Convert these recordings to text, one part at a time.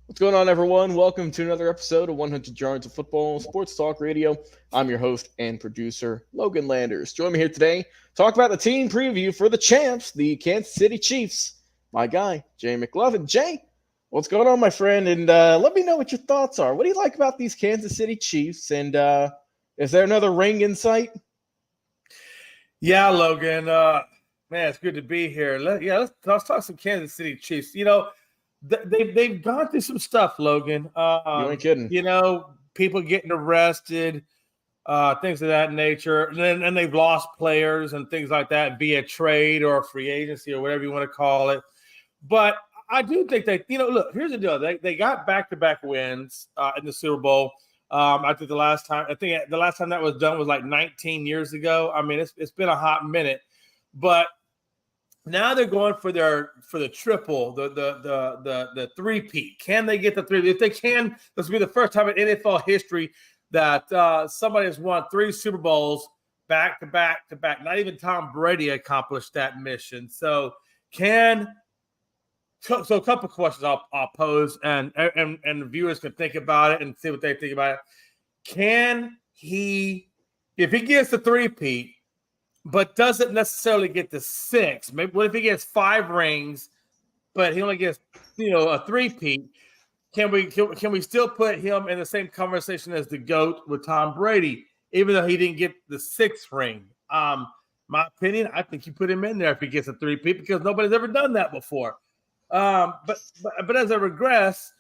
What's going on, everyone? Welcome to another episode of 100 Yards of Football Sports Talk Radio. I'm your host and producer, Logan Landers. Join me here today, talk about the team preview for the champs, the Kansas City Chiefs. My guy, Jay McLovin. Jay, what's going on, my friend? And let me know what your thoughts are. What do you like about these Kansas City Chiefs? And is there another ring in sight? Yeah, Logan. Man, it's good to be here. Let's talk some Kansas City Chiefs. They've gone through some stuff, Logan. You ain't kidding. People getting arrested, things of that nature, and they've lost players and things like that via trade or free agency or whatever you want to call it. But I do think look, here's the deal. They got back-to-back wins in the Super Bowl. I think the last time that was done was like 19 years ago. I mean, it's been a hot minute, but now they're going for the triple, the three-peat. Can they get the three? If they can, this will be the first time in NFL history that somebody has won 3 Super Bowls back to back. Not even Tom Brady accomplished that mission. So a couple of questions I'll pose, and the viewers can think about it and see what they think about it. Can he, if he gets the three-peat, but doesn't necessarily get the 6? Maybe what if he gets 5 rings, but he only gets a three-peat? Can we still put him in the same conversation as the GOAT with Tom Brady, even though he didn't get the 6th ring? My opinion, I think you put him in there if he gets a three-peat because nobody's ever done that before. But as I regress,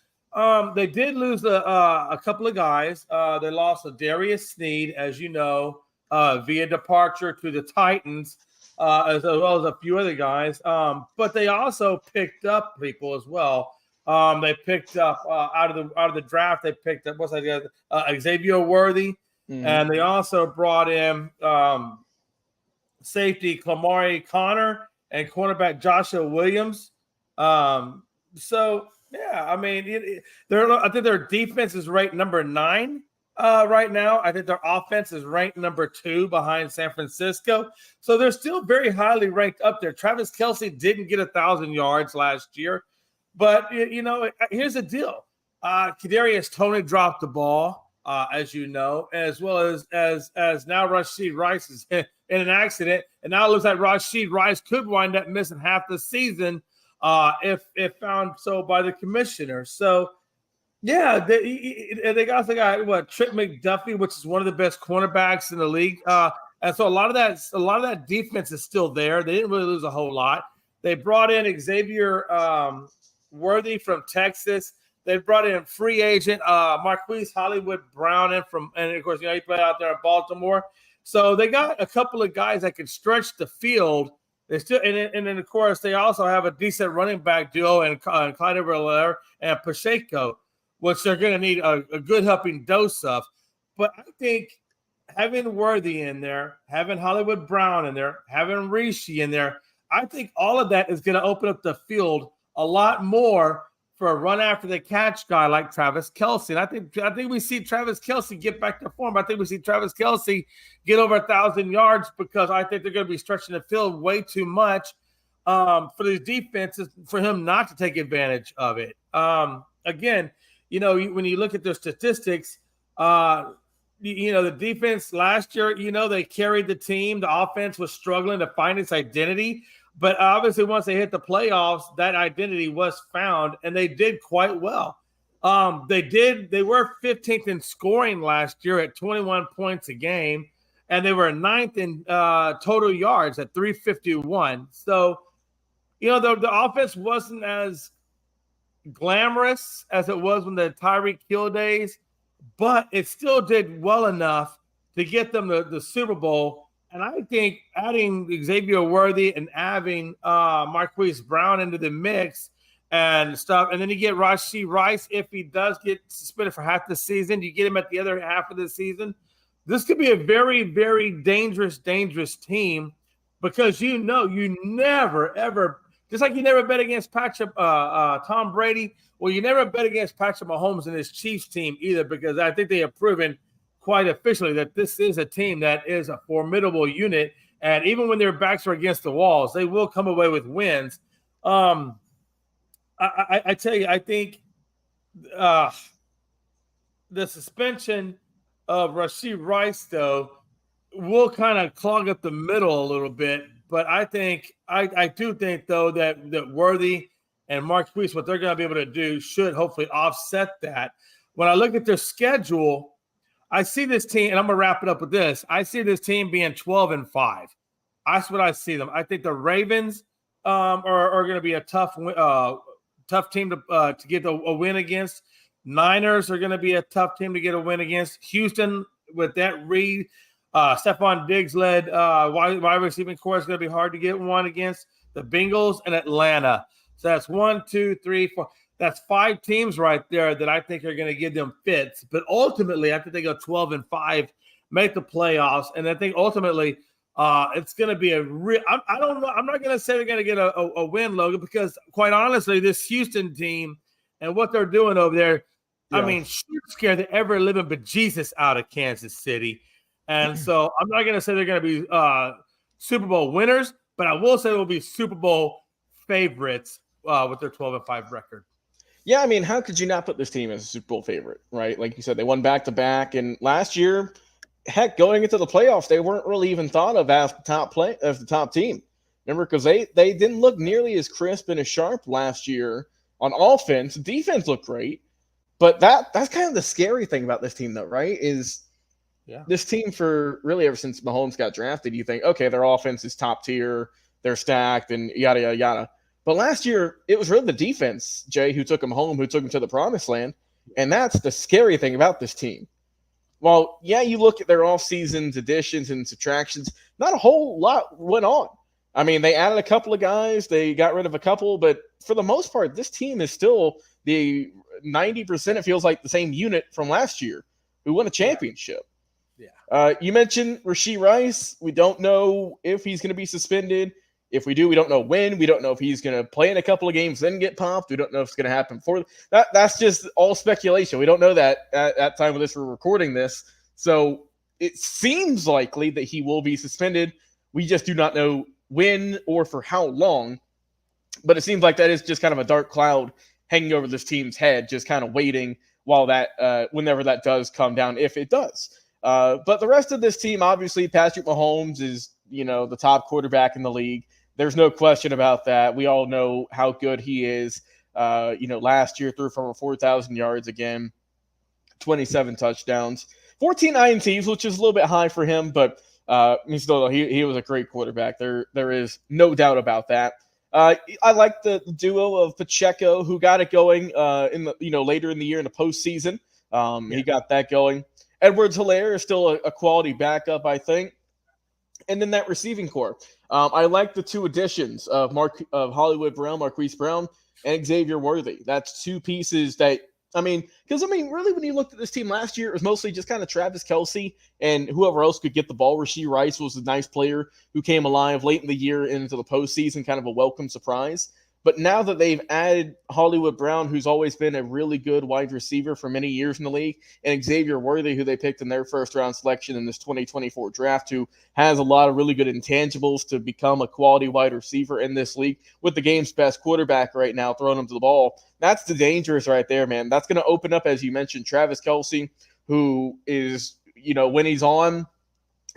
they did lose a couple of guys. They lost a Darius Sneed, as you know, via departure to the Titans, as well as a few other guys. But they also picked up people as well. They picked up out of the draft. They picked up Xavier Worthy, and they also brought in safety Clamari Connor and cornerback Joshua Williams. So yeah, I mean, I think their defense is ranked number 9. Right now. I think their offense is ranked number 2 behind San Francisco. So they're still very highly ranked up there. Travis Kelce didn't get 1,000 yards last year. But, here's the deal. Kadarius Toney dropped the ball, as you know, as well as now Rashid Rice is in an accident. And now it looks like Rashid Rice could wind up missing half the season if found so by the commissioner. So, yeah, they also got Trent McDuffie, which is one of the best cornerbacks in the league, and so a lot of that defense is still there. They didn't really lose a whole lot. They brought in Xavier Worthy from Texas. They brought in free agent Marquise Hollywood Brown and of course he played out there in Baltimore. So they got a couple of guys that can stretch the field. They still and then of course they also have a decent running back duo and Clyde Edwards-Helaire and Pacheco, which they're going to need a good helping dose of. But I think having Worthy in there, having Hollywood Brown in there, having Rishi in there, I think all of that is going to open up the field a lot more for a run after the catch guy like Travis Kelce. And I think we see Travis Kelce get back to form. I think we see Travis Kelce get over 1,000 yards because I think they're going to be stretching the field way too much for these defenses for him not to take advantage of it. Again, when you look at their statistics, the defense last year, they carried the team. The offense was struggling to find its identity. But obviously once they hit the playoffs, that identity was found, and they did quite well. They were 15th in scoring last year at 21 points a game, and they were 9th in total yards at 351. So, the offense wasn't as glamorous as it was when the Tyreek Hill days, but it still did well enough to get them the Super Bowl. And I think adding Xavier Worthy and adding Marquise Brown into the mix and stuff, and then you get Rashid Rice if he does get suspended for half the season, you get him at the other half of the season. This could be a very, very dangerous team because you never, ever – just like you never bet against Tom Brady. Well, you never bet against Patrick Mahomes and his Chiefs team either, because I think they have proven quite officially that this is a team that is a formidable unit. And even when their backs are against the walls, they will come away with wins. I tell you, I think the suspension of Rashee Rice, though, will kind of clog up the middle a little bit. But I do think, though, that Worthy and Marquise, what they're going to be able to do should hopefully offset that. When I look at their schedule, I see this team, and I'm going to wrap it up with this. I see this team being 12-5. That's what I see them. I think the Ravens are going to be a tough team to get a win against. Niners are going to be a tough team to get a win against. Houston, with that Stephon Diggs-led wide receiving core, is going to be hard to get one against. The Bengals and Atlanta. So that's 1, 2, 3, 4. That's 5 teams right there that I think are going to give them fits. But ultimately, I think they go 12-5, make the playoffs. And I think ultimately it's going to be a real – I don't know. I'm not going to say they're going to get a win, Logan, because quite honestly, this Houston team and what they're doing over there, I mean, should scare the ever-living bejesus out of Kansas City. And so I'm not going to say they're going to be Super Bowl winners, but I will say they'll be Super Bowl favorites with their 12-5 record. Yeah, I mean, how could you not put this team as a Super Bowl favorite, right? Like you said, they won back-to-back, and last year, heck, going into the playoffs, they weren't really even thought of as the top team. Remember, because they didn't look nearly as crisp and as sharp last year on offense. Defense looked great, but that's kind of the scary thing about this team, though, right? Is this team, for really ever since Mahomes got drafted, you think, okay, their offense is top tier, they're stacked, and yada, yada, yada. But last year, it was really the defense, Jay, who took them home, who took them to the promised land. And that's the scary thing about this team. Well, yeah, you look at their offseason's additions and subtractions, not a whole lot went on. I mean, they added a couple of guys, they got rid of a couple, but for the most part, this team is still the 90%, it feels like, the same unit from last year who won a championship. Yeah. You mentioned Rashee Rice. We don't know if he's going to be suspended. If we do, we don't know when. We don't know if he's going to play in a couple of games, then get popped. We don't know if it's going to happen before. That's just all speculation. We don't know that at time of this. We're recording this. So it seems likely that he will be suspended. We just do not know when or for how long. But it seems like that is just kind of a dark cloud hanging over this team's head, just kind of waiting while whenever that does come down, if it does. But the rest of this team, obviously, Patrick Mahomes is, the top quarterback in the league. There's no question about that. We all know how good he is. Last year threw for over 4,000 yards again, 27 touchdowns, 14 INTs, which is a little bit high for him, but he was a great quarterback. There is no doubt about that. I like the duo of Pacheco, who got it going later in the year in the postseason. He got that going. Edwards-Helaire is still a quality backup, I think. And then that receiving core. I like the two additions of Hollywood Brown, Marquise Brown, and Xavier Worthy. That's two pieces that, really when you looked at this team last year, it was mostly just kind of Travis Kelce and whoever else could get the ball. Rashee Rice was a nice player who came alive late in the year into the postseason, kind of a welcome surprise. But now that they've added Hollywood Brown, who's always been a really good wide receiver for many years in the league, and Xavier Worthy, who they picked in their first-round selection in this 2024 draft, who has a lot of really good intangibles to become a quality wide receiver in this league, with the game's best quarterback right now throwing him to the ball, that's the dangerous right there, man. That's going to open up, as you mentioned, Travis Kelce, who is, when he's on,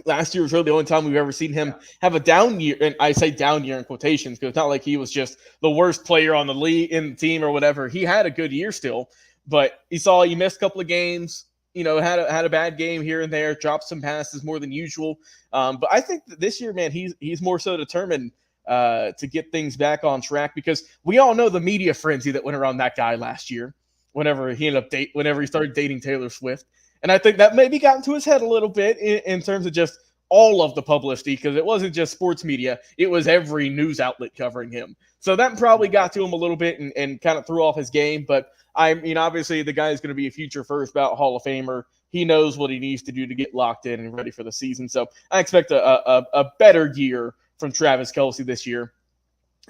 last year was really the only time we've ever seen him have a down year, and I say down year in quotations because it's not like he was just the worst player on the league in the team or whatever. He had a good year still, but he missed a couple of games. Had a bad game here and there, dropped some passes more than usual. But I think that this year, man, he's more so determined to get things back on track, because we all know the media frenzy that went around that guy last year. Whenever he started dating Taylor Swift. And I think that maybe got into his head a little bit in terms of just all of the publicity, because it wasn't just sports media. It was every news outlet covering him. So that probably got to him a little bit and kind of threw off his game. But, obviously the guy is going to be a future first ballot Hall of Famer. He knows what he needs to do to get locked in and ready for the season. So I expect a better year from Travis Kelce this year,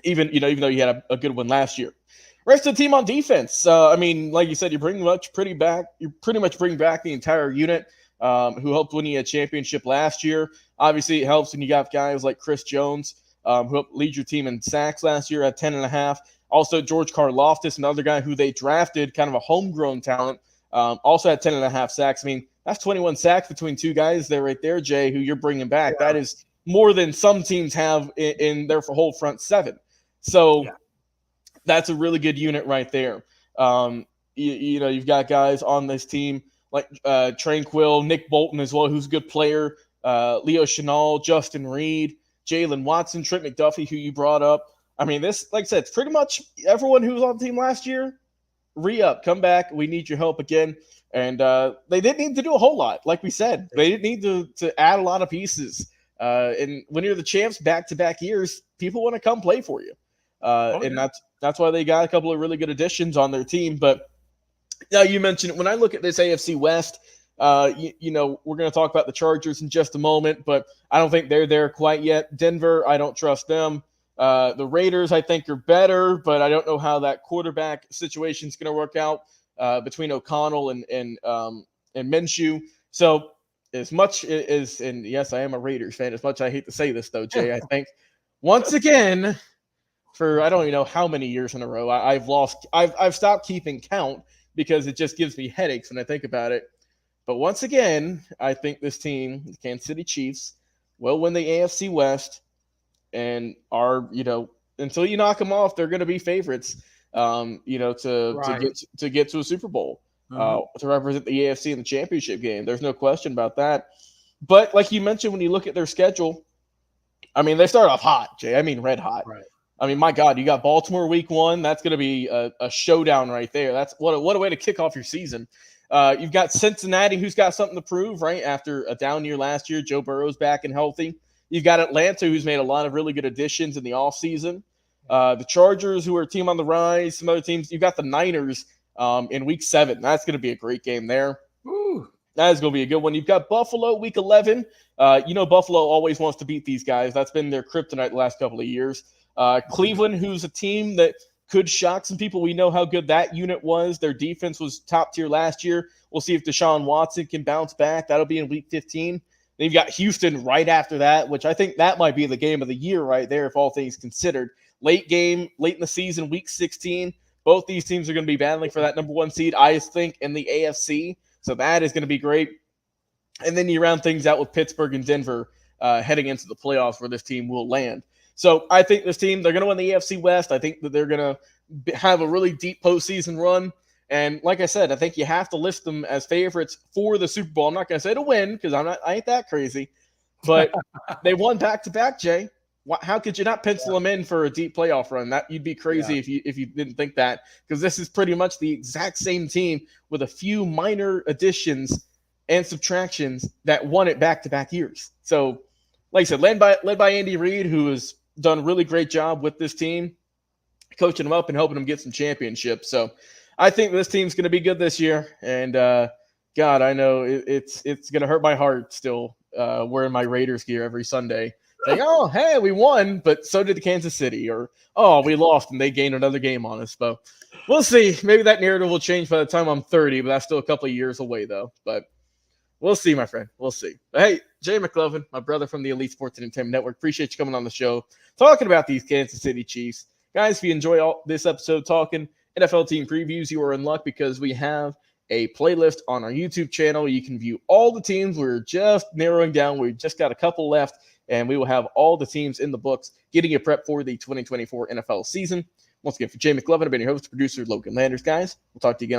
even though he had a good one last year. Rest of the team on defense. Like you said, you pretty much bring back the entire unit who helped win you a championship last year. Obviously, it helps when you got guys like Chris Jones, who helped lead your team in sacks last year at 10.5. Also, George Karlaftis, another guy who they drafted, kind of a homegrown talent, also had 10.5 sacks. I mean, that's 21 sacks between two guys there right there, Jay, who you're bringing back. Yeah. That is more than some teams have in their whole front seven. So that's a really good unit right there. You know, you've got guys on this team like Tranquil, Nick Bolton as well, who's a good player, Leo Chenal, Justin Reed, Jalen Watson, Trent McDuffie, who you brought up. I mean, this, like I said, it's pretty much everyone who was on the team last year. Re-up, come back. We need your help again. And they didn't need to do a whole lot. Like we said, they didn't need to add a lot of pieces. And when you're the champs back-to-back years, people want to come play for you. And that's why they got a couple of really good additions on their team. But now you mentioned, when I look at this AFC West, you know, we're going to talk about the Chargers in just a moment, but I don't think they're there quite yet. Denver, I don't trust them. The Raiders, I think, are better, but I don't know how that quarterback situation is going to work out between O'Connell and Minshew. So as much as, and yes, I am a Raiders fan, as much as I hate to say this, though, Jay, I think once again, for I don't even know how many years in a row, I've stopped keeping count because it just gives me headaches when I think about it. But once again, I think this team, the Kansas City Chiefs, will win the AFC West and are, you know, until you knock them off, they're going to be favorites, you know, to get to a Super Bowl, to represent the AFC in the championship game. There's no question about that. But like you mentioned, when you look at their schedule, I mean, they start off hot, Jay. I mean, red hot. Right. I mean, my God, you got Baltimore week 1. That's going to be a showdown right there. That's what a way to kick off your season. You've got Cincinnati, who's got something to prove, right? After a down year last year, Joe Burrow's back and healthy. You've got Atlanta, who's made a lot of really good additions in the offseason. The Chargers, who are a team on the rise. Some other teams. You've got the Niners in week 7. That's going to be a great game there. Ooh. That is going to be a good one. You've got Buffalo week 11. You know, Buffalo always wants to beat these guys. That's been their kryptonite the last couple of years. Cleveland, who's a team that could shock some people. We know how good that unit was. Their defense was top tier last year. We'll see if Deshaun Watson can bounce back. That'll be in week 15. Then you've got Houston right after that, which I think that might be the game of the year right there, if all things considered. Late in the season, week 16. Both these teams are going to be battling for that number 1 seed, I think, in the AFC. So that is going to be great. And then you round things out with Pittsburgh and Denver heading into the playoffs where this team will land. So I think this team, they're going to win the AFC West. I think that they're going to have a really deep postseason run. And like I said, I think you have to list them as favorites for the Super Bowl. I'm not going to say to win because I ain't that crazy. But they won back-to-back, Jay. How could you not pencil them in for a deep playoff run? That you'd be crazy if you didn't think that, because this is pretty much the exact same team with a few minor additions and subtractions that won it back-to-back years. So, like I said, led by Andy Reid, who has done a really great job with this team, coaching them up and helping them get some championships. So I think this team's going to be good this year. And God, I know it's going to hurt my heart still wearing my Raiders gear every Sunday. Saying, oh, hey, we won, but so did the Kansas City. Or, oh, we lost and they gained another game on us. But we'll see. Maybe that narrative will change by the time I'm 30, but that's still a couple of years away, though. But we'll see, my friend. We'll see. But hey, Jay McLovin, my brother from the Elite Sports Entertainment Network, appreciate you coming on the show, talking about these Kansas City Chiefs. Guys, if you enjoy this episode talking NFL team previews, you are in luck because we have a playlist on our YouTube channel. You can view all the teams. We're just narrowing down. We've just got a couple left, and we will have all the teams in the books getting you prepped for the 2024 NFL season. Once again, for Jay McLovin, I've been your host, producer, Logan Landers. Guys, we'll talk to you again on